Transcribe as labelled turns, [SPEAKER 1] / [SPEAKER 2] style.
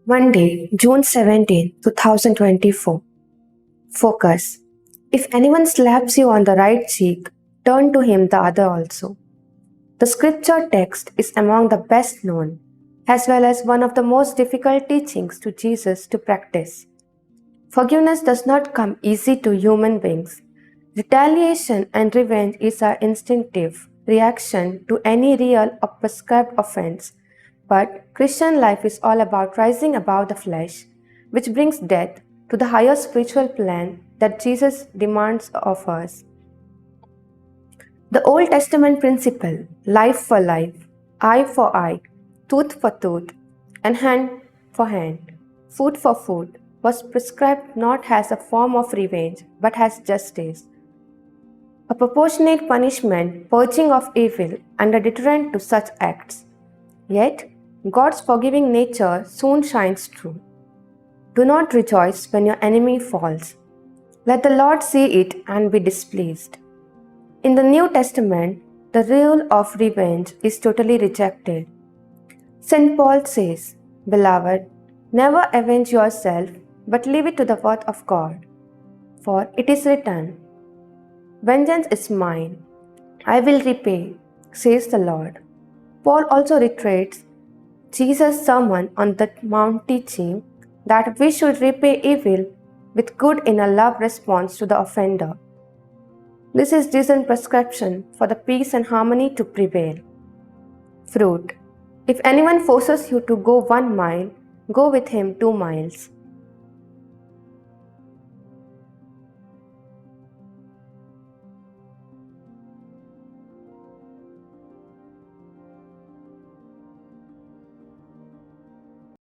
[SPEAKER 1] Monday, June 17, 2024. Focus. If anyone slaps you on the right cheek, turn to him the other also. The scripture text is among the best known, as well as one of the most difficult teachings to Jesus to practice. Forgiveness does not come easy to human beings. Retaliation and revenge is our instinctive reaction to any real or prescribed offense. But Christian life is all about rising above the flesh, which brings death, to the higher spiritual plan that Jesus demands of us. The Old Testament principle, life for life, eye for eye, tooth for tooth, and hand for hand, food for food, was prescribed not as a form of revenge but as justice. A proportionate punishment, purging of evil, and a deterrent to such acts. Yet, God's forgiving nature soon shines through. Do not rejoice when your enemy falls. Let the Lord see it and be displeased. In the New Testament, the rule of revenge is totally rejected. St. Paul says, "Beloved, never avenge yourself, but leave it to the wrath of God. For it is written, 'Vengeance is mine, I will repay,' says the Lord." Paul also reiterates Jesus' Sermon on the Mount teaching that we should repay evil with good in a love response to the offender. This is decent prescription for the peace and harmony to prevail. Fruit. If anyone forces you to go 1 mile, go with him 2 miles.